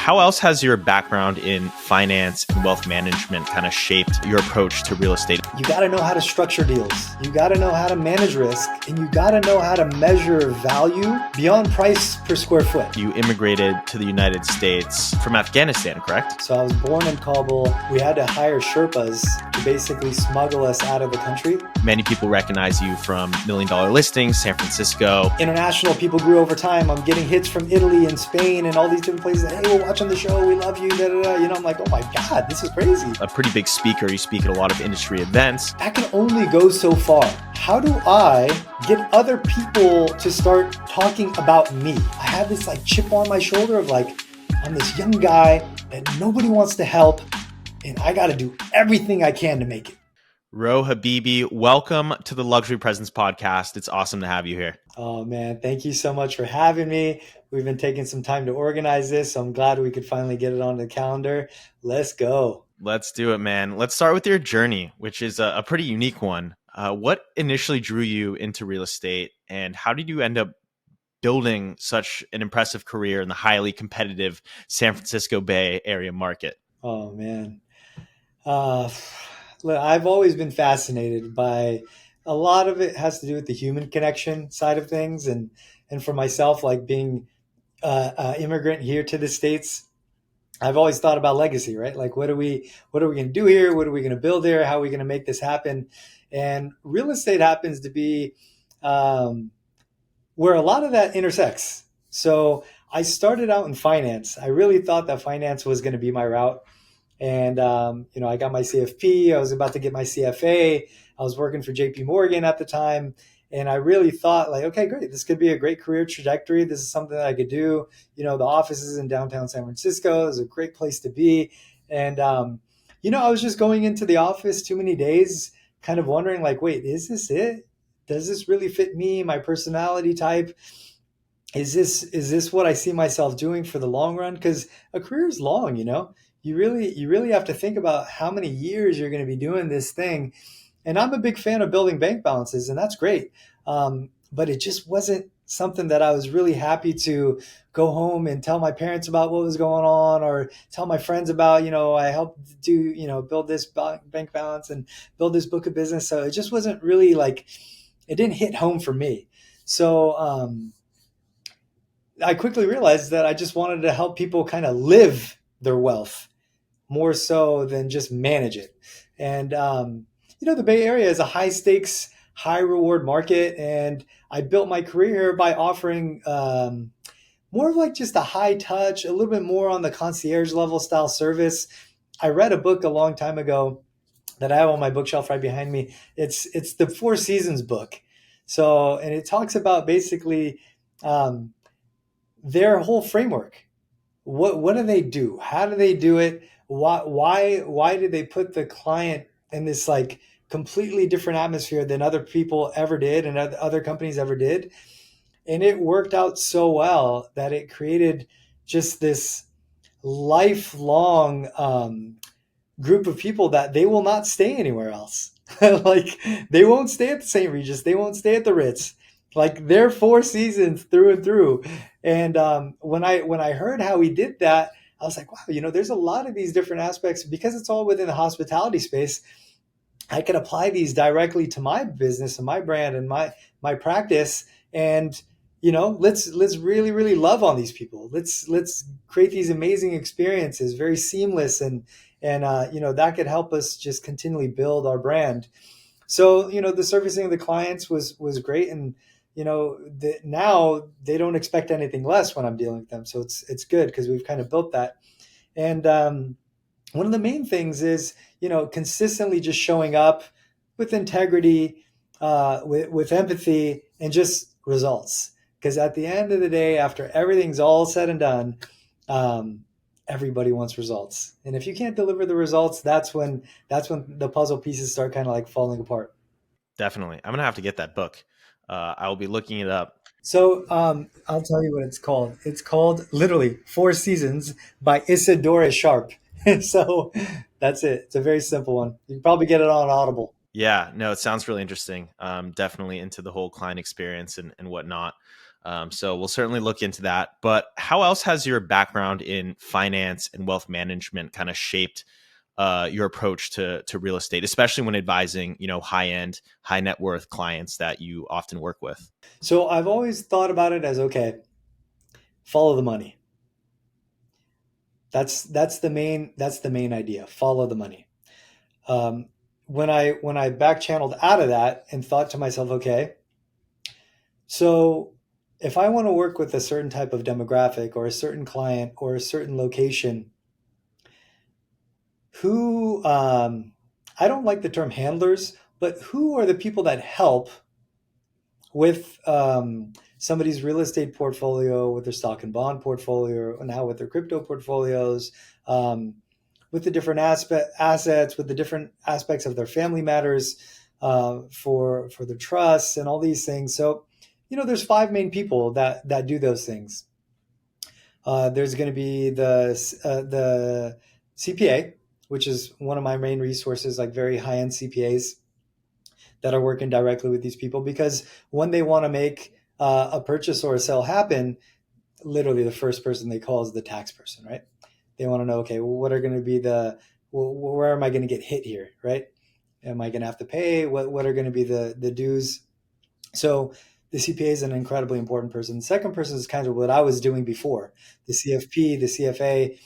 how else has your background in finance and wealth management kind of shaped your approach to real estate? You got to know how to structure deals. You got to know how to manage risk, and you got to know how to measure value beyond price per square foot. You immigrated to the United States from Afghanistan, correct? So I was born in Kabul. We had to hire Sherpas to basically smuggle us out of the country. Many people recognize you from $1 Million Listings, San Francisco. International people grew over time. I'm getting hits from Italy and Spain and all these different places. Hey, we're watching the show. We love you. Da, da, da. You know, I'm like, oh my God, this is crazy. A pretty big speaker. You speak at a lot of industry events. That can only go so far. How do I get other people to start talking about me? I have this like chip on my shoulder of like, I'm this young guy that nobody wants to help, and I got to do everything I can to make it. Roh Habibi, welcome to the Luxury Presence Podcast. It's awesome to have you here. Oh man, thank you so much for having me. We've been taking some time to organize this, so I'm glad we could finally get it on the calendar. Let's go. Let's do it, man. Let's start with your journey, which is a pretty unique one. What initially drew you into real estate, and how did you end up building such an impressive career in the highly competitive San Francisco Bay Area market? Oh man. Look, I've always been fascinated by a lot of it has to do with the human connection side of things. And for myself, like being an immigrant here to the States, I've always thought about legacy, right? Like, what are we going to do here? What are we going to build here? How are we going to make this happen? And real estate happens to be where a lot of that intersects. So I started out in finance. I really thought that finance was going to be my route. And, I got my CFP. I was about to get my CFA. I was working for JP Morgan at the time. And I really thought like, okay, great. This could be a great career trajectory. This is something that I could do. The office is in downtown San Francisco. It's a great place to be. And, I was just going into the office too many days, kind of wondering like, wait, is this it? Does this really fit me, my personality type? Is this what I see myself doing for the long run? Because a career is long, You really have to think about how many years you're going to be doing this thing. And I'm a big fan of building bank balances, and that's great. But it just wasn't something that I was really happy to go home and tell my parents about what was going on, or tell my friends about, I helped do, build this bank balance and build this book of business. So it just wasn't really like, it didn't hit home for me. So I quickly realized that I just wanted to help people kind of live their wealth more so than just manage it. And, the Bay Area is a high stakes, high reward market. And I built my career here by offering more of like just a high touch, a little bit more on the concierge level style service. I read a book a long time ago that I have on my bookshelf right behind me. It's the Four Seasons book. So, and it talks about basically their whole framework. What do they do? How do they do it? Why did they put the client in this like completely different atmosphere than other people ever did and other companies ever did? And it worked out so well that it created just this lifelong group of people that they will not stay anywhere else. Like they won't stay at the St. Regis. They won't stay at the Ritz. Like they're Four Seasons through and through. And when I heard how he did that, I was like, wow, there's a lot of these different aspects because it's all within the hospitality space. I could apply these directly to my business and my brand and my practice. And, let's really, really love on these people. Let's create these amazing experiences, very seamless. And that could help us just continually build our brand. So, the servicing of the clients was great. And, now they don't expect anything less when I'm dealing with them. So it's good because we've kind of built that. And one of the main things is, consistently just showing up with integrity, with empathy, and just results. Because at the end of the day, after everything's all said and done, everybody wants results. And if you can't deliver the results, that's when the puzzle pieces start kind of like falling apart. Definitely. I'm going to have to get that book. I will be looking it up. So I'll tell you what it's called. It's called literally Four Seasons by Isadora Sharp. So that's it. It's a very simple one. You can probably get it on Audible. Yeah, no, it sounds really interesting. Definitely into the whole client experience and whatnot. So we'll certainly look into that. But how else has your background in finance and wealth management kind of shaped your approach to real estate, especially when advising, high end, high net worth clients that you often work with? So I've always thought about it as, okay, follow the money. That's the main idea. Follow the money. Um, when I back channeled out of that and thought to myself, okay, so if I want to work with a certain type of demographic or a certain client or a certain location, who I don't like the term handlers, but who are the people that help with somebody's real estate portfolio, with their stock and bond portfolio, and now with their crypto portfolios, um, with the different assets, with the different aspects of their family matters, for the trusts and all these things. So, there's five main people that do those things. There's going to be the CPA, which is one of my main resources, like very high end CPAs that are working directly with these people, because when they want to make a purchase or a sale happen, literally the first person they call is the tax person, right? They want to know, okay, well, what are going to be where am I going to get hit here, right? Am I going to have to pay? What are going to be the dues? So the CPA is an incredibly important person. The second person is kind of what I was doing before: the CFP, the CFA,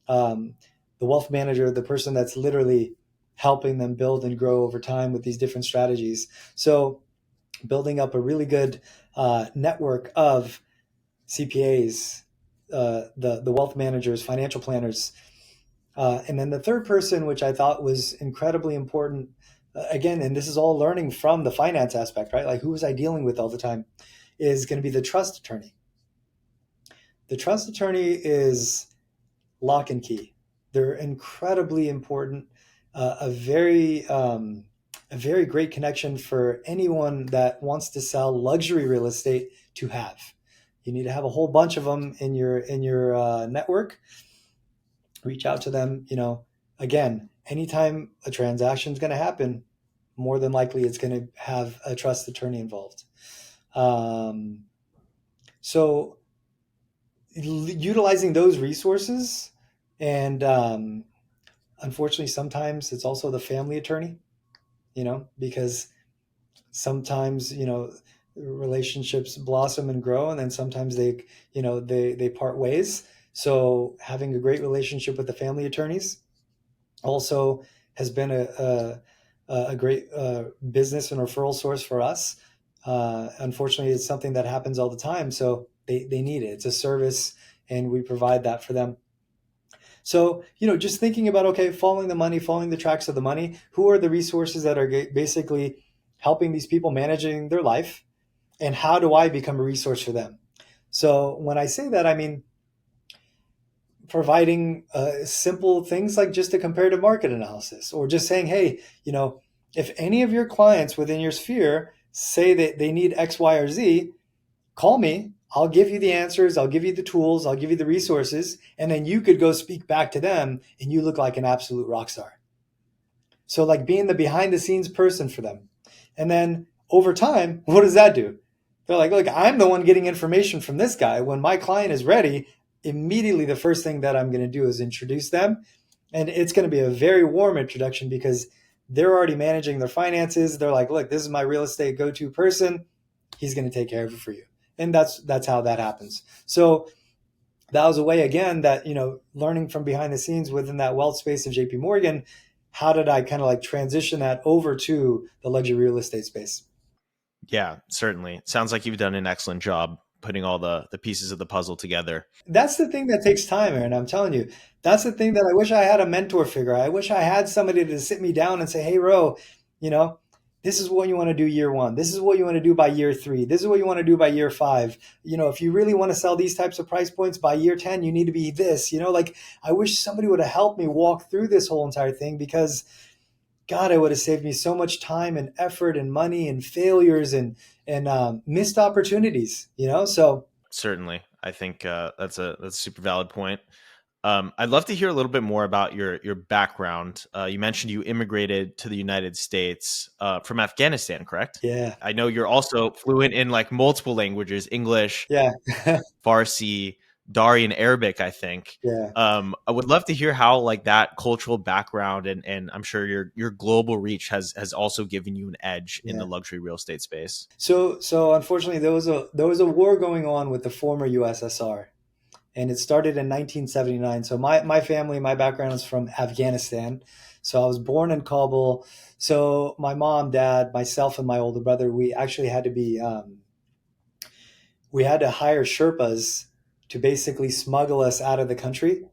um, the wealth manager, the person that's literally helping them build and grow over time with these different strategies. So building up a really good network of CPAs, the wealth managers, financial planners, and then the third person, which I thought was incredibly important, again, and this is all learning from the finance aspect, right? Like, who was I dealing with all the time? Is going to be the trust attorney. The trust attorney is lock and key. They're incredibly important. A very great connection for anyone that wants to sell luxury real estate to have. You need to have a whole bunch of them in your network. Reach out to them. Again, anytime a transaction is going to happen, more than likely it's going to have a trust attorney involved. Um, so utilizing those resources, and unfortunately sometimes it's also the family attorney, because sometimes relationships blossom and grow, and then sometimes they part ways. So having a great relationship with the family attorneys also has been a great business and referral source for us. Unfortunately, it's something that happens all the time, so they need it. It's a service, and we provide that for them. So, just thinking about, okay, following the money, following the tracks of the money, who are the resources that are basically helping these people managing their life, and how do I become a resource for them? So when I say that, I mean providing simple things like just a comparative market analysis, or just saying, hey, if any of your clients within your sphere say that they need X, Y, or Z, call me. I'll give you the answers. I'll give you the tools. I'll give you the resources. And then you could go speak back to them and you look like an absolute rock star. So, like, being the behind the scenes person for them. And then over time, what does that do? They're like, look, I'm the one getting information from this guy. When my client is ready, immediately the first thing that I'm going to do is introduce them. And it's going to be a very warm introduction, because they're already managing their finances. They're like, look, this is my real estate go-to person. He's going to take care of it for you. And that's how that happens. So that was a way, again, that, learning from behind the scenes within that wealth space of JP Morgan, how did I kind of like transition that over to the luxury real estate space? Yeah, certainly. Sounds like you've done an excellent job putting all the pieces of the puzzle together. That's the thing that takes time, Aaron. I'm telling you, that's the thing that I wish I had a mentor figure. I wish I had somebody to sit me down and say, hey, Ro, you know, this is what you want to do year one. This is what you want to do by year three. This is what you want to do by year five. If you really want to sell these types of price points by year 10, you need to be this, like, I wish somebody would have helped me walk through this whole entire thing, because God, it would have saved me so much time and effort and money and failures and missed opportunities. So Certainly. I think that's a super valid point. I'd love to hear a little bit more about your background. You mentioned you immigrated to the United States from Afghanistan, correct? Yeah, I know you're also fluent in like multiple languages: English, yeah, Farsi, Dari, and Arabic, I think. yeah, I would love to hear how like that cultural background and I'm sure your global reach has also given you an edge in the yeah. luxury real estate space. So unfortunately, there was a war going on with the former USSR, and it started in 1979. So my family, my background is from Afghanistan. So I was born in Kabul. So my mom, dad, myself, and my older brother, we actually had to be we had to hire Sherpas to basically smuggle us out of the country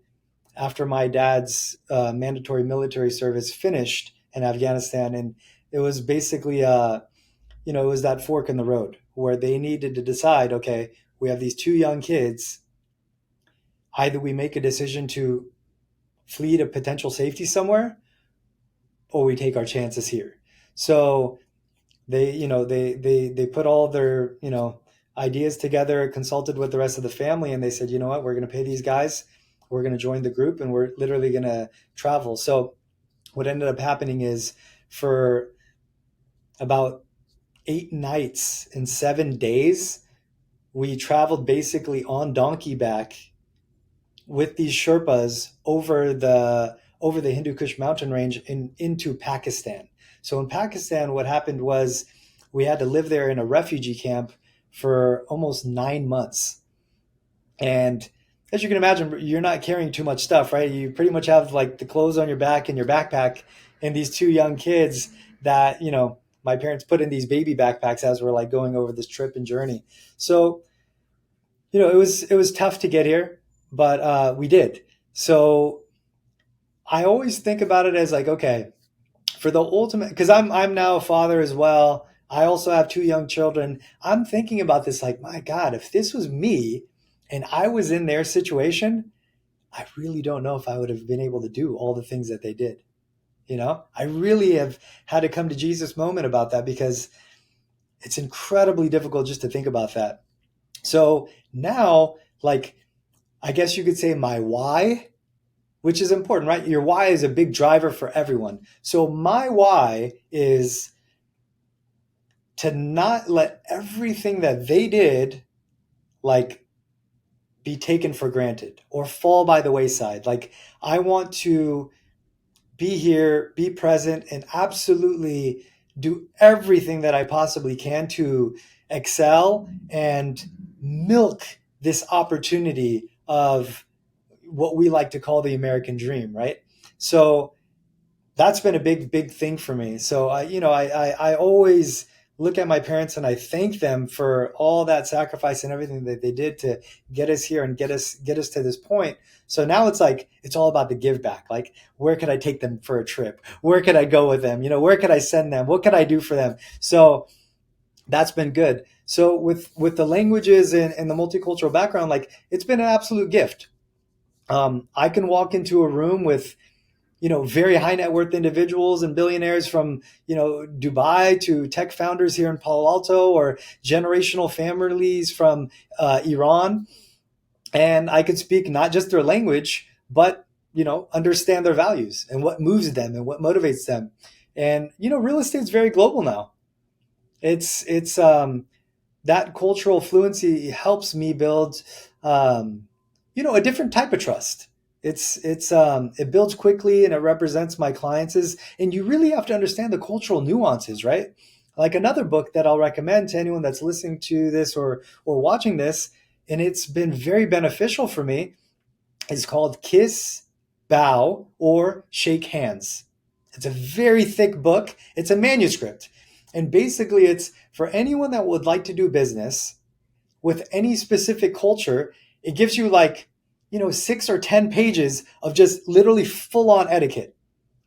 after my dad's mandatory military service finished in Afghanistan. And it was basically it was that fork in the road where they needed to decide, okay, we have these two young kids. Either we make a decision to flee to potential safety somewhere, or we take our chances here. So they put all their ideas together, consulted with the rest of the family, and they said, you know what, we're going to pay these guys, we're going to join the group, and we're literally going to travel. So what ended up happening is, for about 8 nights and 7 days, we traveled basically on donkey back with these Sherpas over the Hindu Kush mountain range into Pakistan. So in Pakistan, what happened was we had to live there in a refugee camp for almost 9 months. And as you can imagine, you're not carrying too much stuff, right? You pretty much have like the clothes on your back and your backpack, and these two young kids that, my parents put in these baby backpacks as we're like going over this trip and journey. So it was tough to get here, but we did. So I always think about it as like, okay, for the ultimate, because I'm now a father as well. I also have two young children. I'm thinking about this like, my God, if this was me and I was in their situation, I really don't know if I would have been able to do all the things that they did. I really have had to come to Jesus moment about that, because it's incredibly difficult just to think about that. So now, like, I guess you could say my why, which is important, right? Your why is a big driver for everyone. So my why is to not let everything that they did, like, be taken for granted or fall by the wayside. Like, I want to be here, be present, and absolutely do everything that I possibly can to excel and milk this opportunity of what we like to call the American dream, right? So that's been a big thing for me. So I always look at my parents and I thank them for all that sacrifice and everything that they did to get us here and get us to this point. So now it's like it's all about the give back. Like, where could I take them for a trip? Where could I go with them? Where could I send them? What could I do for them? So that's been good. So with the languages and the multicultural background, like, it's been an absolute gift. I can walk into a room with very high net worth individuals and billionaires from, Dubai, to tech founders here in Palo Alto, or generational families from Iran. And I could speak not just their language, but, understand their values and what moves them and what motivates them. And, real estate's very global now. It's that cultural fluency helps me build, a different type of trust. It builds quickly and it represents my clients. And you really have to understand the cultural nuances, right? Like, another book that I'll recommend to anyone that's listening to this or watching this, and it's been very beneficial for me, is called Kiss, Bow, or Shake Hands. It's a very thick book. It's a manuscript. And basically, it's for anyone that would like to do business with any specific culture. It gives you, like, 6 or 10 pages of just literally full on etiquette.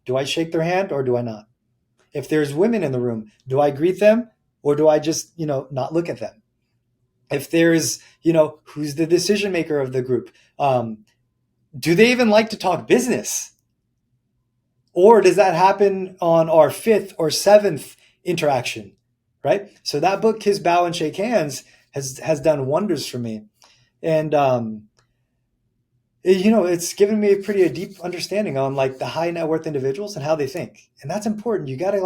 Do I shake their hand or do I not? If there's women in the room, do I greet them or do I just, not look at them? If there's, who's the decision maker of the group? Do they even like to talk business? Or does that happen on our fifth or seventh interaction? Right? So that book, Kiss, Bow, and Shake Hands, has done wonders for me. And it's given me a deep understanding on like the high net worth individuals and how they think. And that's important. You got to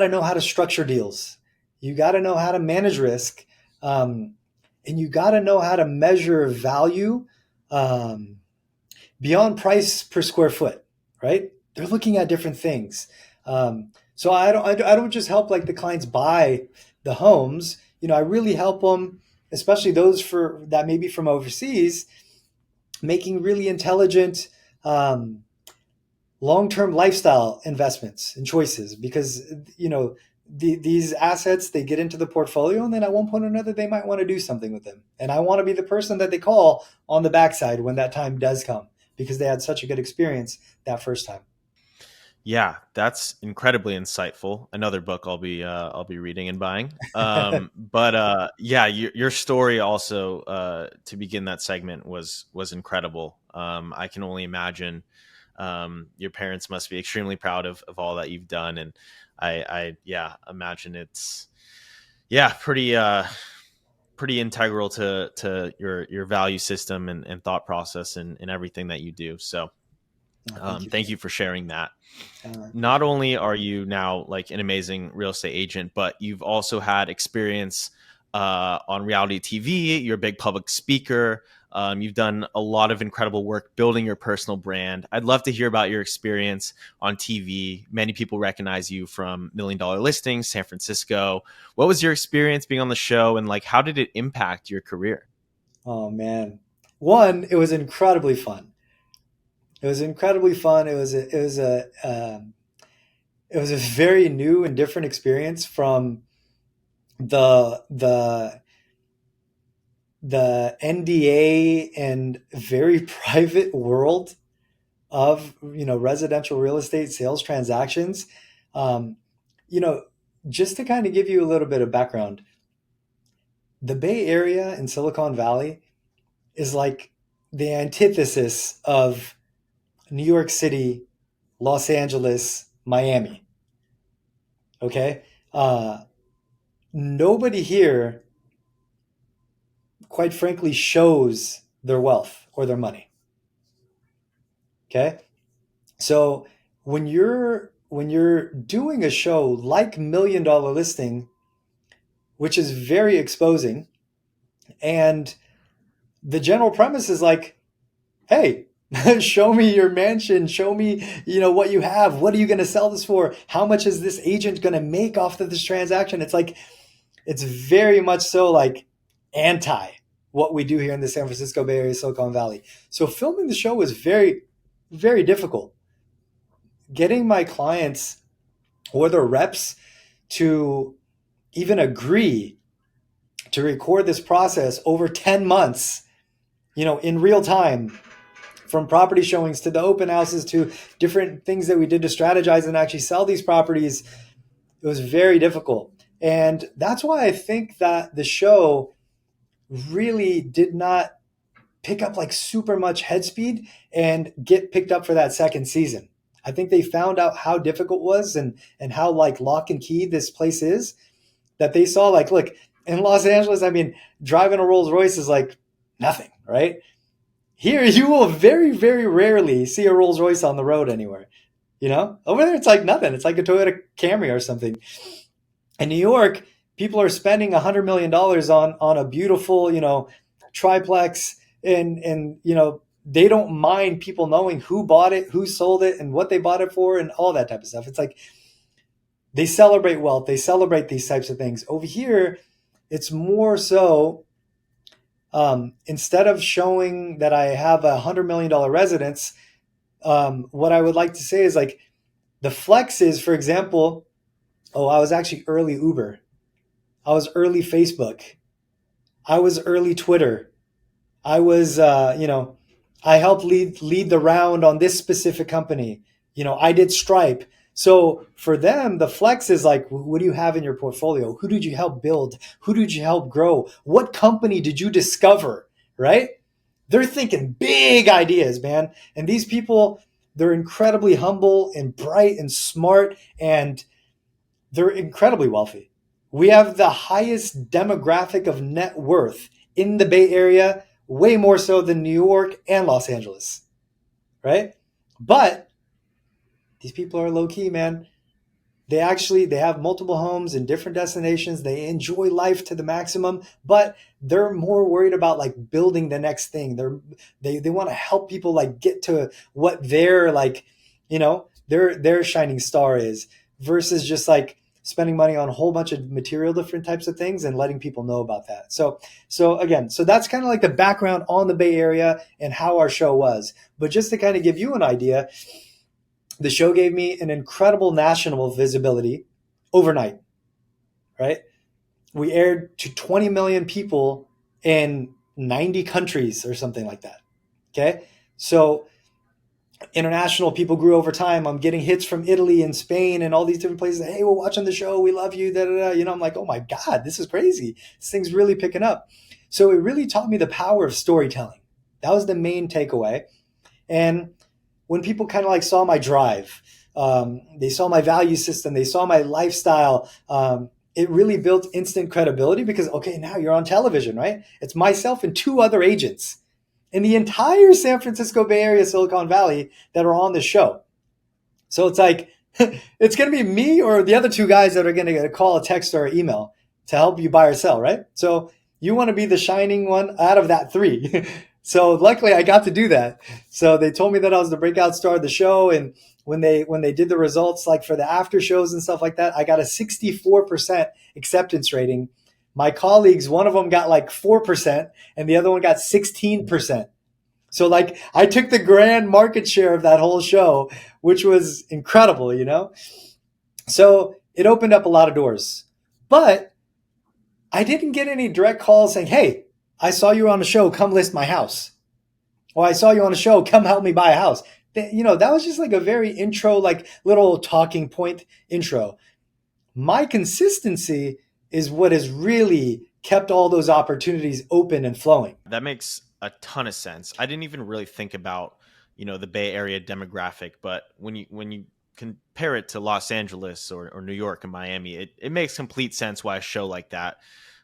know how to structure deals. You got to know how to manage risk. Um, and you got to know how to measure value um, beyond price per square foot, right? They're looking at different things. So I don't just help like the clients buy the homes. I really help them, especially those for that maybe from overseas, making really intelligent long-term lifestyle investments and choices, because these assets, they get into the portfolio, and then at one point or another they might want to do something with them, and I want to be the person that they call on the backside when that time does come, because they had such a good experience that first time. Yeah, that's incredibly insightful. Another book I'll be reading and buying. But yeah, your story also to begin that segment was incredible. I can only imagine your parents must be extremely proud of all that you've done, and I yeah imagine it's yeah pretty integral to your value system and thought process and everything that you do. So Oh, thank you for thank you for sharing that. that. Not only are you now like an amazing real estate agent, but you've also had experience on reality TV. You're a big public speaker. You've done a lot of incredible work building your personal brand. I'd love to hear about your experience on TV. Many people recognize you from Million Dollar Listings, San Francisco. What was your experience being on the show, and like how did it impact your career? Oh man, one, it was incredibly fun. It was incredibly fun. It was a very new and different experience from the the the NDA and very private world of residential real estate sales transactions. Um, you know, just to kind of give you a little bit of background, the Bay Area in Silicon Valley is like the antithesis of New York City, Los Angeles, Miami. Okay, uh, nobody here, quite frankly, shows their wealth or their money. Okay, so when you're doing a show like Million Dollar Listing, which is very exposing, and the general premise is like, hey, show me your mansion, show me what you have, what are you going to sell this for, how much is this agent going to make off of this transaction. It's like, it's very much so like anti what we do here in the San Francisco Bay Area, Silicon Valley. So filming the show was very, very difficult. Getting my clients or their reps to even agree to record this process over 10 months, in real time, from property showings to the open houses to different things that we did to strategize and actually sell these properties, it was very difficult. And that's why I think that the show really did not pick up like super much head speed and get picked up for that second season. I think they found out how difficult it was, and how like lock and key this place is, that they saw like, look, in Los Angeles, I mean, driving a Rolls Royce is like nothing, right? Here, you will very, very rarely see a Rolls Royce on the road anywhere. Over there, it's like nothing. It's like a Toyota Camry or something. In New York, people are spending $100 million on a beautiful, triplex, and they don't mind people knowing who bought it, who sold it, and what they bought it for, and all that type of stuff. It's like they celebrate wealth, they celebrate these types of things. Over here, it's more so, instead of showing that I have $100 million residence, what I would like to say is like the flex is, for example, oh, I was actually early Uber. I was early Facebook. I was early Twitter. I was, I helped lead the round on this specific company. I did Stripe. So for them, the flex is like, what do you have in your portfolio? Who did you help build? Who did you help grow? What company did you discover? Right? They're thinking big ideas, man. And these people, they're incredibly humble and bright and smart, and they're incredibly wealthy. We have the highest demographic of net worth in the Bay Area way more so than New York and Los Angeles, right? But these people are low key, man. They have multiple homes in different destinations. They enjoy life to the maximum, but they're more worried about like building the next thing. They want to help people like get to what their like, their shining star is, versus just like spending money on a whole bunch of material different types of things and letting people know about that. So that's kind of like the background on the Bay Area and how our show was. But just to kind of give you an idea, the show gave me an incredible national visibility overnight, right? We aired to 20 million people in 90 countries or something like that. Okay. So international people grew over time. I'm getting hits from Italy and Spain and all these different places. Hey, we're watching the show. We love you. Da, da, da. I'm like, oh my God, this is crazy. This thing's really picking up. So it really taught me the power of storytelling. That was the main takeaway. And when people kind of like saw my drive, they saw my value system, they saw my lifestyle, it really built instant credibility because, okay, now you're on television, right? It's myself and two other agents in the entire San Francisco Bay Area, Silicon Valley that are on the show. So it's like, it's going to be me or the other two guys that are going to get a call, a text, or an email to help you buy or sell, right? So you want to be the shining one out of that three. So luckily I got to do that. So they told me that I was the breakout star of the show. And when they did the results, like for the after shows and stuff like that, I got a 64% acceptance rating. My colleagues, one of them got like 4% and the other one got 16%. So like I took the grand market share of that whole show, which was incredible. So it opened up a lot of doors. But I didn't get any direct calls saying, hey, I saw you on the show, come list my house. Or I saw you on the show, come help me buy a house. That was just like a very intro, like little talking point intro. My consistency is what has really kept all those opportunities open and flowing. That makes a ton of sense. I didn't even really think about, the Bay Area demographic, but when you compare it to Los Angeles or New York and Miami, it makes complete sense why a show like that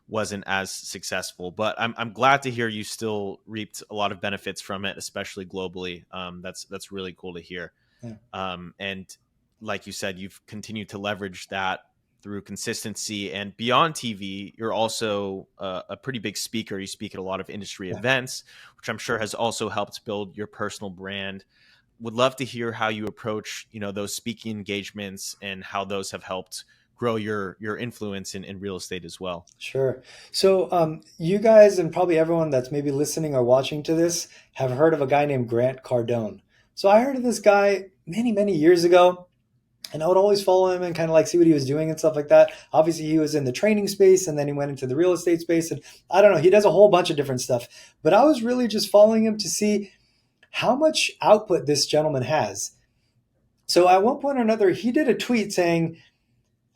wasn't as successful. But I'm glad to hear you still reaped a lot of benefits from it, especially globally. That's really cool to hear. Yeah. And like you said, you've continued to leverage that through consistency, and beyond TV, you're also a pretty big speaker. You speak at a lot of industry events, which I'm sure has also helped build your personal brand. Would love to hear how you approach, those speaking engagements and how those have helped grow your influence in real estate as well. Sure. So you guys and probably everyone that's maybe listening or watching to this have heard of a guy named Grant Cardone. So I heard of this guy many, many years ago. And I would always follow him and kind of like see what he was doing and stuff like that. Obviously, he was in the training space and then he went into the real estate space. And I don't know, he does a whole bunch of different stuff. But I was really just following him to see how much output this gentleman has. So at one point or another, he did a tweet saying,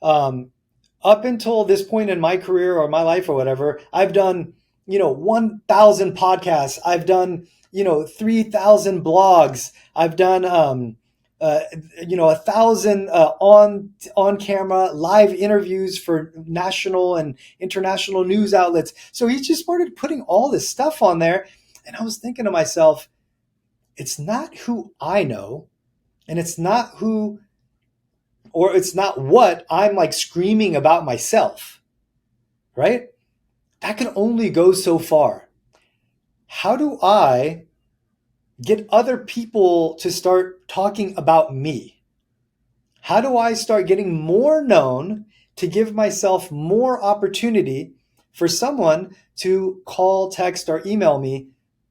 up until this point in my career or my life or whatever, I've done, 1,000 podcasts. I've done, 3,000 blogs. I've done, 1,000 on camera live interviews for national and international news outlets. So he just started putting all this stuff on there. And I was thinking to myself, it's not who I know, and it's not what I'm like screaming about myself, right? That can only go so far. How do I get other people to start talking about me? How do I start getting more known to give myself more opportunity for someone to call, text, or email me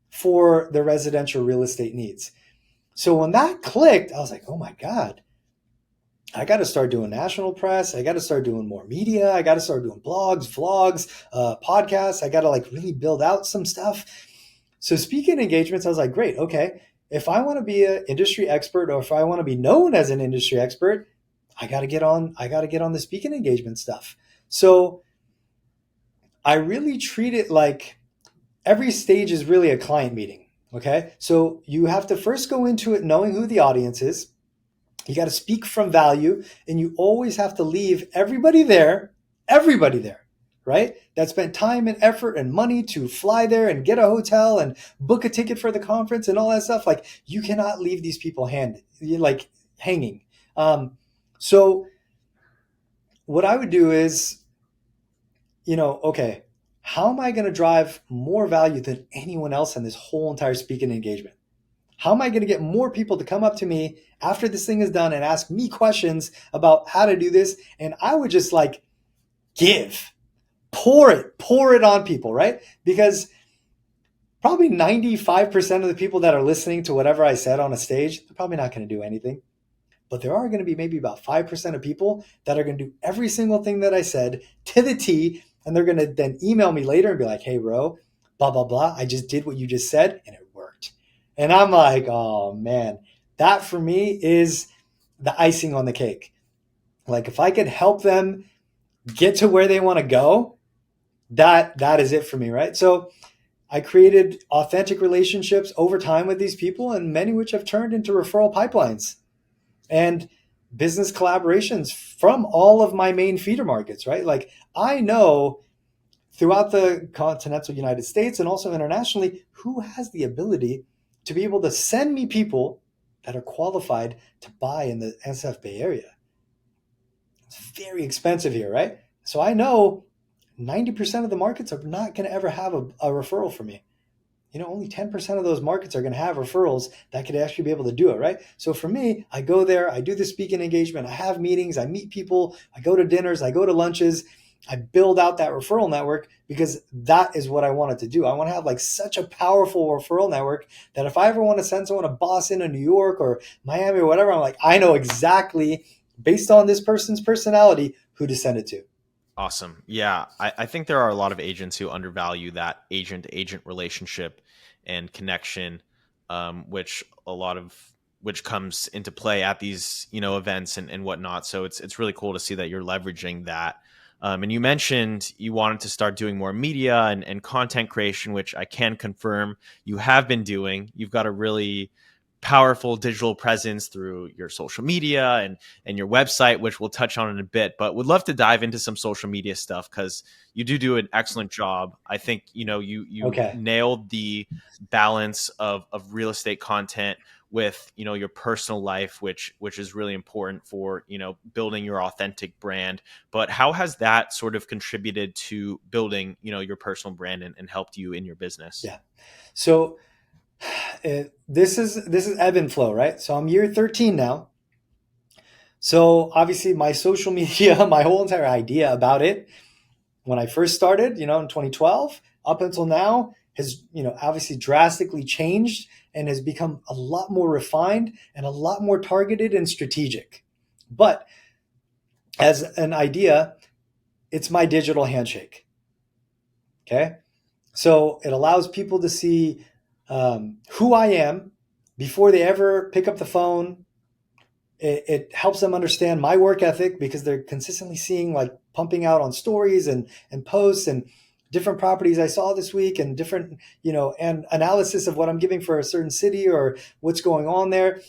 for their residential real estate needs? So when that clicked, I was like, oh my God, I got to start doing national press. I got to start doing more media. I got to start doing blogs, vlogs, podcasts. I got to like really build out some stuff. So speaking engagements, I was like, great. Okay. If I want to be an industry expert, or if I want to be known as an industry expert, I got to get on the speaking engagement stuff. So I really treat it like every stage is really a client meeting. Okay. So you have to first go into it knowing who the audience is. You got to speak from value, and you always have to leave everybody there right? That spent time and effort and money to fly there and get a hotel and book a ticket for the conference and all that stuff. Like, you cannot leave these people like hanging. So what I would do is, okay, how am I going to drive more value than anyone else in this whole entire speaking engagement? How am I going to get more people to come up to me after this thing is done and ask me questions about how to do this? And I would just like give, pour it on people, right? Because probably 95% of the people that are listening to whatever I said on a stage, they're probably not going to do anything. But there are going to be maybe about 5% of people that are going to do every single thing that I said to the T. And they're going to then email me later and be like, hey, Ro, blah, blah, blah. I just did what you just said and it worked. And I'm like, oh, man, that for me is the icing on the cake. Like, if I could help them get to where they want to go, that is it for me, right? So I created authentic relationships over time with these people, and many which have turned into referral pipelines and business collaborations from all of my main feeder markets, right? Like, I know throughout the continental United States and also internationally who has the ability to be able to send me people that are qualified to buy in the SF Bay Area. It's very expensive here, right? So I know 90% of the markets are not going to ever have a referral for me. Only 10% of those markets are going to have referrals that could actually be able to do it, right? So for me, I go there, I do the speaking engagement, I have meetings, I meet people, I go to dinners, I go to lunches, I build out that referral network because that is what I wanted to do. I want to have like such a powerful referral network that if I ever want to send someone to Boston or New York or Miami or whatever, I'm like, I know exactly based on this person's personality who to send it to. Awesome. Yeah. I think there are a lot of agents who undervalue that agent to agent relationship and connection, which comes into play at these, events and whatnot. So it's really cool to see that you're leveraging that. And you mentioned you wanted to start doing more media and content creation, which I can confirm you have been doing. You've got a really powerful digital presence through your social media and your website, which we'll touch on in a bit, but would love to dive into some social media stuff because you do an excellent job. I think, you Okay. nailed the balance of real estate content with, your personal life, which is really important for, building your authentic brand. But how has that sort of contributed to building, your personal brand and helped you in your business? Yeah. So this is ebb and flow, right? So I'm year 13 now. So obviously my social media, my whole entire idea about it when I first started, in 2012 up until now has, obviously drastically changed and has become a lot more refined and a lot more targeted and strategic. But as an idea, it's my digital handshake. Okay. So it allows people to see who I am before they ever pick up the phone. It helps them understand my work ethic because they're consistently seeing like pumping out on stories and posts and different properties I saw this week and different, and analysis of what I'm giving for a certain city or what's going on there.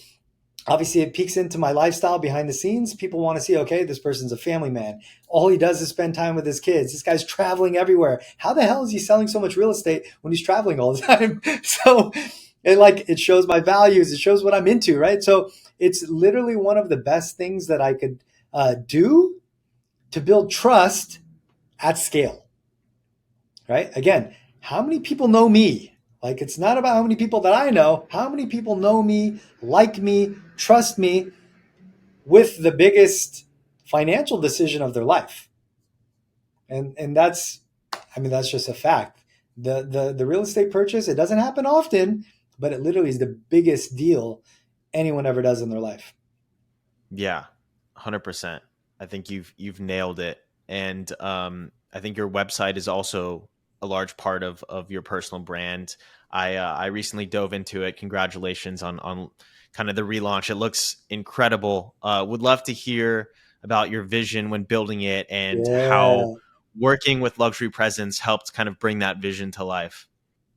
Obviously, it peeks into my lifestyle behind the scenes. People want to see, okay, this person's a family man. All he does is spend time with his kids. This guy's traveling everywhere. How the hell is he selling so much real estate when he's traveling all the time? So it shows my values. It shows what I'm into, right? So it's literally one of the best things that I could do to build trust at scale, right? Again, how many people know me? Like, it's not about how many people that I know. How many people know me, like me, trust me with the biggest financial decision of their life? And that's just a fact. The real estate purchase, it doesn't happen often, but it literally is the biggest deal anyone ever does in their life. Yeah, 100%. I think you've nailed it. And I think your website is also a large part of your personal brand. I recently dove into it. Congratulations on kind of the relaunch. It looks incredible. Would love to hear about your vision when building it and how Yeah. working with Luxury Presence helped kind of bring that vision to life.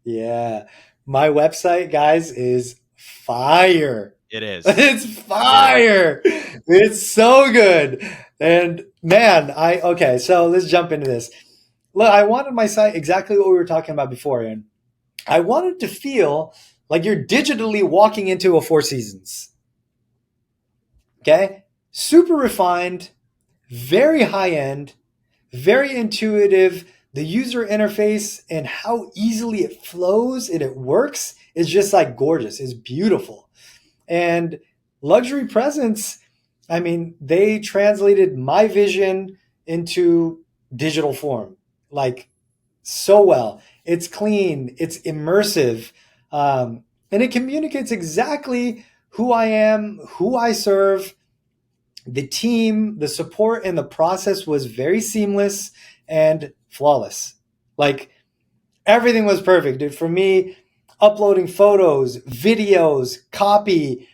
Yeah. My website, guys, is fire. It is. It's It is. fire. It's so good. And man, okay, so let's jump into this. look, I wanted my site exactly what we were talking about before, and I wanted to feel like you're digitally walking into a Four Seasons. Okay, super refined, very high end, very intuitive. The user interface and how easily it flows and it works is just like gorgeous. It's beautiful. And luxury presence, I mean, they translated my vision into digital form like so well. It's clean, it's immersive, and it communicates exactly who I am, who I serve. The team, the support, and the process was very seamless and flawless. Like everything was perfect, dude. For me, uploading photos, videos, copy,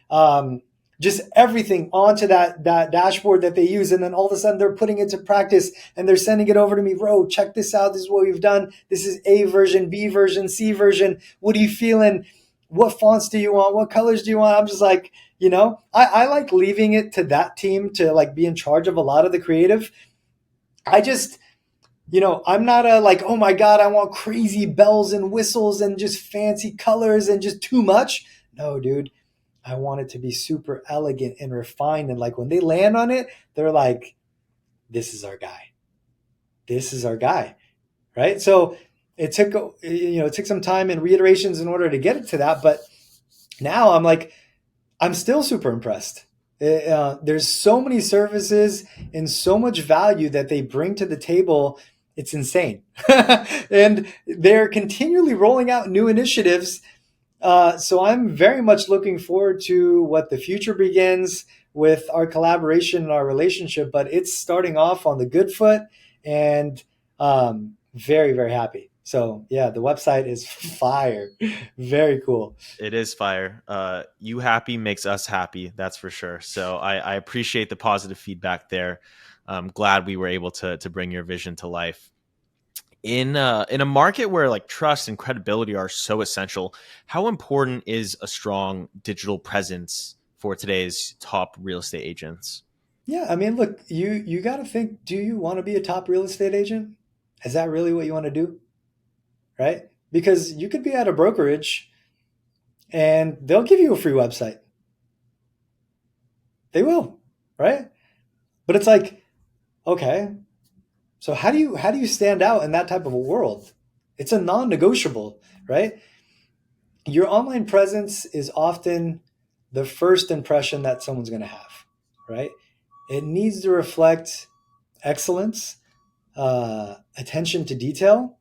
just everything onto that dashboard that they use, and then all of a sudden they're putting it to practice and they're sending it over to me. Bro, check this out. This is what we've done. This is A version, B version, C version. What are you feeling? What fonts do you want? What colors do you want? I'm just like, I like leaving it to that team to like be in charge of a lot of the creative. I just I'm not a like, oh my God, I want crazy bells and whistles and just fancy colors and just too much. No, dude, I want it to be super elegant and refined. And like when they land on it, they're like, this is our guy. This is our guy. Right. So it took some time and reiterations in order to get it to that. But now I'm still super impressed. There's so many services and so much value that they bring to the table. It's insane. And they're continually rolling out new initiatives. So I'm very much looking forward to what the future begins with our collaboration and our relationship. But it's starting off on the good foot and very, very happy. So yeah, the website is fire. Very cool. It is fire. You happy makes us happy. That's for sure. So I appreciate the positive feedback there. I'm glad we were able to bring your vision to life. In a market where like trust and credibility are so essential, how important is a strong digital presence for today's top real estate agents? Yeah, I mean, look, you got to think, do you want to be a top real estate agent? Is that really what you want to do? Right? Because you could be at a brokerage and they'll give you a free website. They will, right? But it's like, okay, so how do you stand out in that type of a world? It's a non-negotiable, right? Your online presence is often the first impression that someone's going to have, right? It needs to reflect excellence, attention to detail,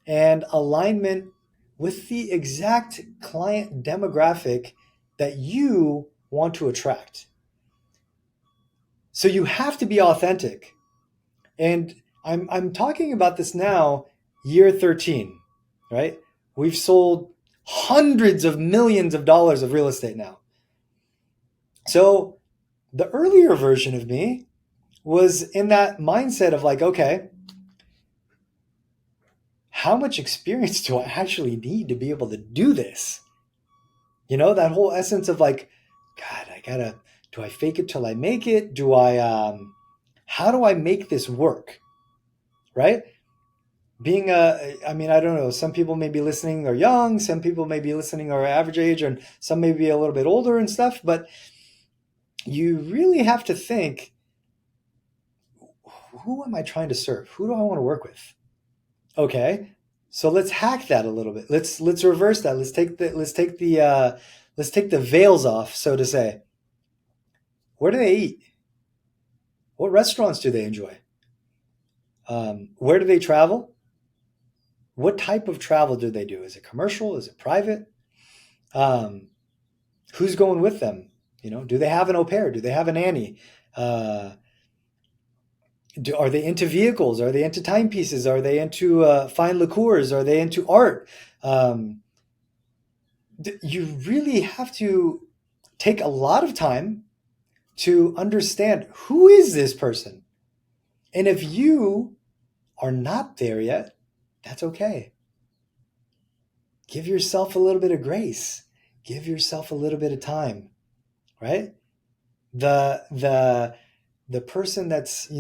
and alignment with the exact client demographic that you want to attract. So you have to be authentic. And I'm talking about this now, year 13, right? We've sold hundreds of millions of dollars of real estate now. So the earlier version of me was in that mindset of like, okay, how much experience do I actually need to be able to do this? That whole essence of like, God, do I fake it till I make it? How do I make this work? Right? I mean, I don't know. Some people may be listening are young. Some people may be listening are average age, and some may be a little bit older and stuff. But you really have to think, who am I trying to serve? Who do I want to work with? Okay, so let's hack that a little bit. Let's reverse that. Let's take the veils off, so to say. Where do they eat? What restaurants do they enjoy? Where do they travel? What type of travel do they do? Is it commercial? Is it private? Um, who's going with them? Do they have an au pair? Do they have a nanny? Uh, are they into vehicles? Are they into timepieces? Are they into fine liqueurs? Are they into art? Um, you really have to take a lot of time to understand, who is this person? And if you are not there yet, that's okay. Give yourself a little bit of grace. Give yourself a little bit of time, right? The person that's,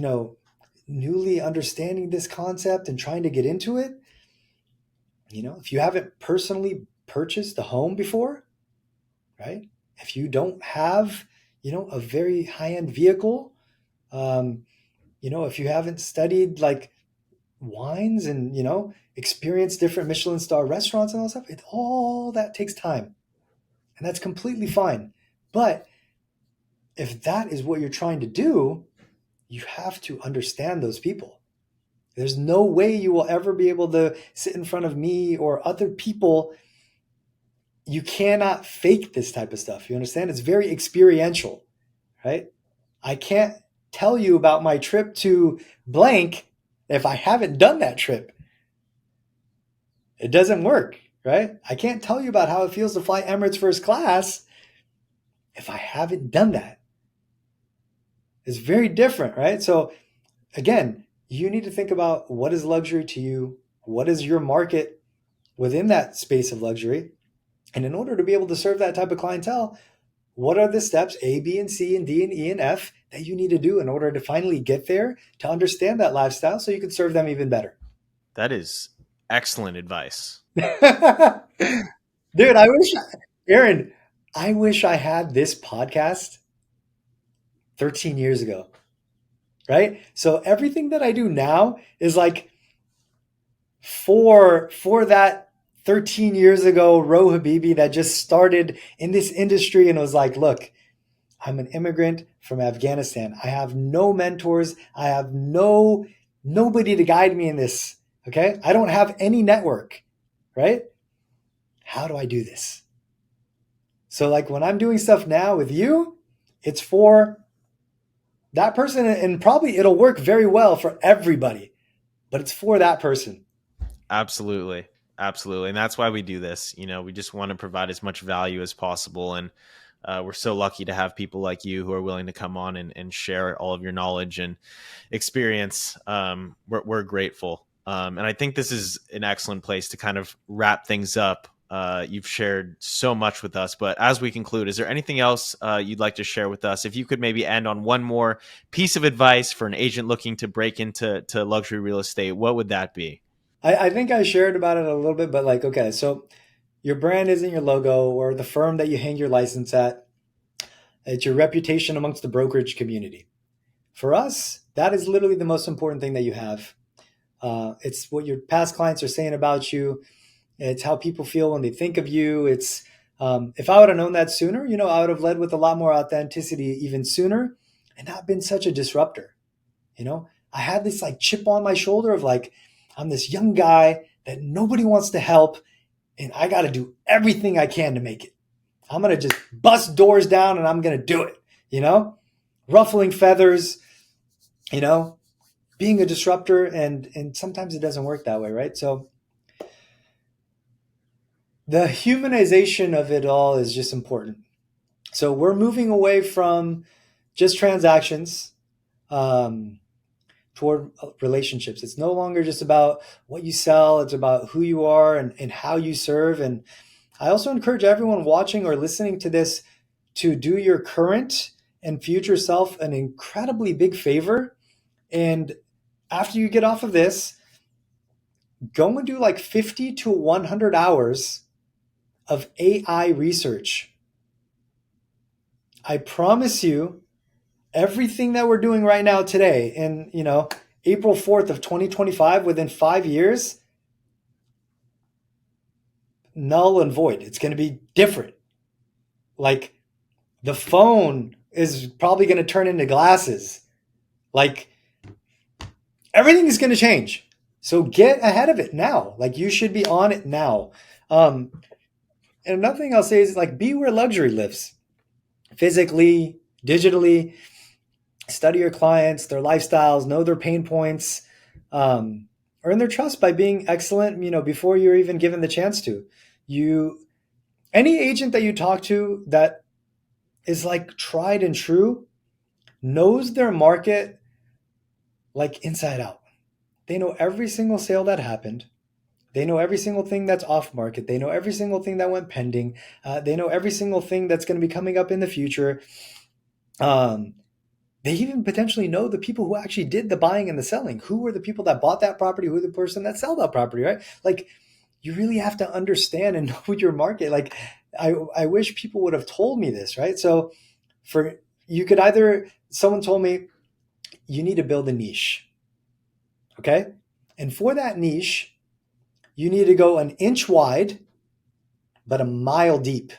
newly understanding this concept and trying to get into it, if you haven't personally purchased a home before, right? If you don't have, a very high end vehicle, um, if you haven't studied like wines and, experienced different Michelin star restaurants and all that stuff, all that takes time. And that's completely fine. But if that is what you're trying to do, you have to understand those people. There's no way you will ever be able to sit in front of me or other people. You cannot fake this type of stuff. You understand? It's very experiential, right? I can't tell you about my trip to blank if I haven't done that trip. It doesn't work, right? I can't tell you about how it feels to fly Emirates first class if I haven't done that. It's very different, right? So again, you need to think about what is luxury to you, what is your market within that space of luxury. And in order to be able to serve that type of clientele, what are the steps A, B, and C, and D, and E, and F that you need to do in order to finally get there to understand that lifestyle so you can serve them even better? That is excellent advice. Dude, Aaron, I wish I had this podcast 13 years ago, right? So everything that I do now is like for that 13 years ago Roh Habibi that just started in this industry and was like, look, I'm an immigrant from Afghanistan. I have no mentors. I have nobody to guide me in this. Okay? I don't have any network, right? How do I do this? So like when I'm doing stuff now with you, it's for that person, and probably it'll work very well for everybody, but it's for that person. Absolutely. Absolutely. And that's why we do this. We just want to provide as much value as possible. And we're so lucky to have people like you who are willing to come on and share all of your knowledge and experience. We're grateful. And I think this is an excellent place to kind of wrap things up. You've shared so much with us, but as we conclude, is there anything else you'd like to share with us? If you could maybe end on one more piece of advice for an agent looking to break into luxury real estate, what would that be? I think I shared about it a little bit, but like, okay, so your brand isn't your logo or the firm that you hang your license at. It's your reputation amongst the brokerage community. For us, that is literally the most important thing that you have. It's what your past clients are saying about you. It's how people feel when they think of you. It's if I would have known that sooner, I would have led with a lot more authenticity even sooner and not been such a disruptor. I had this like chip on my shoulder of like, I'm this young guy that nobody wants to help, and I got to do everything I can to make it. I'm going to just bust doors down and I'm going to do it, ruffling feathers, being a disruptor. And sometimes it doesn't work that way, right? So the humanization of it all is just important. So we're moving away from just transactions toward relationships. It's no longer just about what you sell. It's about who you are and how you serve. And I also encourage everyone watching or listening to this to do your current and future self an incredibly big favor. And after you get off of this, go and do like 50 to 100 hours of AI research. I promise you, everything that we're doing right now today in, April 4th of 2025, within 5 years, null and void. It's going to be different. Like the phone is probably going to turn into glasses. Like everything is going to change. So get ahead of it now. Like you should be on it now. And another thing I'll say is like be where luxury lives. Physically, digitally, study your clients, their lifestyles, know their pain points, earn their trust by being excellent, before you're even given the chance to. Any agent that you talk to that is like tried and true knows their market like inside out. They know every single sale that happened. They know every single thing that's off market. They know every single thing that went pending. They know every single thing that's going to be coming up in the future. They even potentially know the people who actually did the buying and the selling. Who are the people that bought that property? Who are the person that sell that property, right? Like, you really have to understand and know your market. Like, I wish people would have told me this, right? So for you could either someone told me you need to build a niche, okay? And for that niche, you need to go an inch wide, but a mile deep.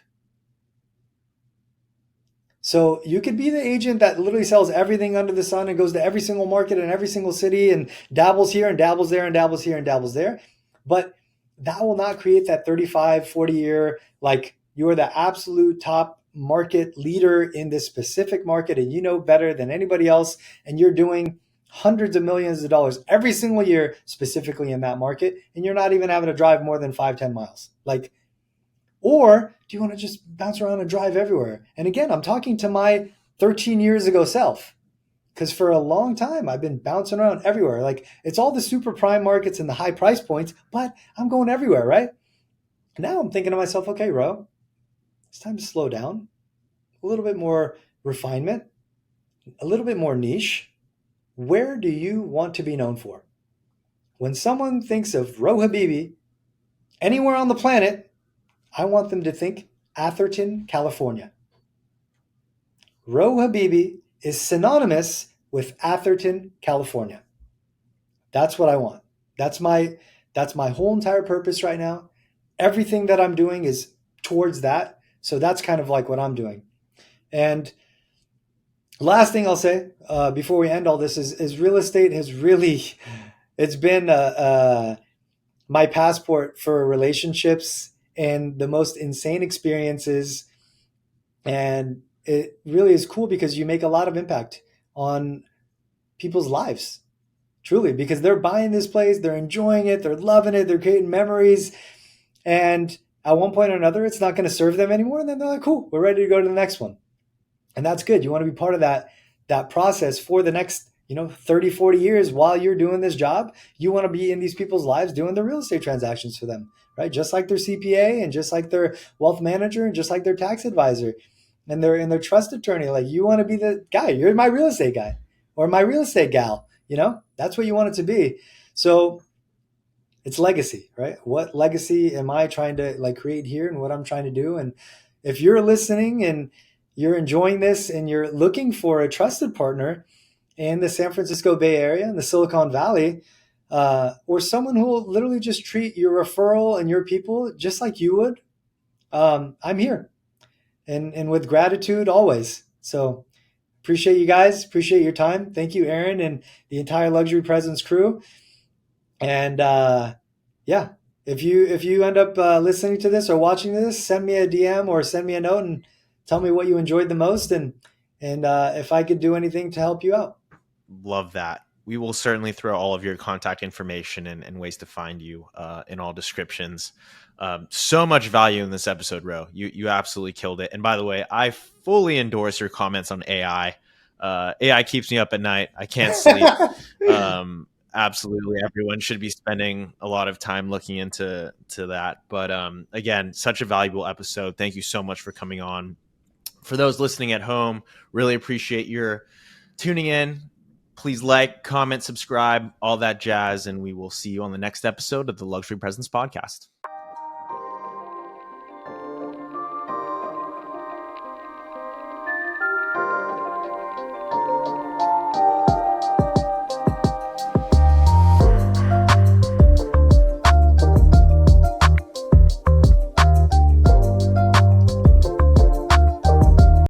So you could be the agent that literally sells everything under the sun and goes to every single market in every single city and dabbles here and dabbles there and dabbles here and dabbles there. But that will not create that 35, 40-year, like you're the absolute top market leader in this specific market and you know better than anybody else. And you're doing hundreds of millions of dollars every single year, specifically in that market. And you're not even having to drive more than 5, 10 miles. Like, or do you want to just bounce around and drive everywhere? And again, I'm talking to my 13 years ago self because for a long time I've been bouncing around everywhere. Like it's all the super prime markets and the high price points, but I'm going everywhere, right? Now I'm thinking to myself, okay, Ro, it's time to slow down, a little bit more refinement, a little bit more niche. Where do you want to be known for? When someone thinks of Roh Habibi anywhere on the planet, I want them to think Atherton, California. Roh Habibi is synonymous with Atherton, California. That's what I want. That's my whole entire purpose right now. Everything that I'm doing is towards that. So that's kind of like what I'm doing. And last thing I'll say before we end all this is real estate has really it's been my passport for relationships and the most insane experiences. And it really is cool because you make a lot of impact on people's lives, truly, because they're buying this place, they're enjoying it, they're loving it, they're creating memories. And at one point or another, it's not going to serve them anymore. And then they're like, cool, we're ready to go to the next one. And that's good. You want to be part of that process for the next 30, 40 years while you're doing this job. You want to be in these people's lives doing the real estate transactions for them, right? Just like their CPA and just like their wealth manager and just like their tax advisor and their trust attorney. Like you want to be the guy. You're my real estate guy or my real estate gal. That's what you want it to be. So it's legacy, right? What legacy am I trying to like create here and what I'm trying to do? And if you're listening and you're enjoying this and you're looking for a trusted partner in the San Francisco Bay Area and the Silicon Valley, or someone who will literally just treat your referral and your people just like you would, I'm here and with gratitude always. So appreciate you guys. Appreciate your time. Thank you, Aaron, and the entire Luxury Presence crew. And yeah, if you end up listening to this or watching this, send me a DM or send me a note and tell me what you enjoyed the most and if I could do anything to help you out. Love that. We will certainly throw all of your contact information and ways to find you in all descriptions. So much value in this episode, Ro. You absolutely killed it. And by the way, I fully endorse your comments on AI. AI keeps me up at night. I can't sleep. Absolutely, everyone should be spending a lot of time looking into that. But again, such a valuable episode. Thank you so much for coming on. For those listening at home, really appreciate your tuning in. Please like, comment, subscribe, all that jazz, and we will see you on the next episode of the Luxury Presence Podcast.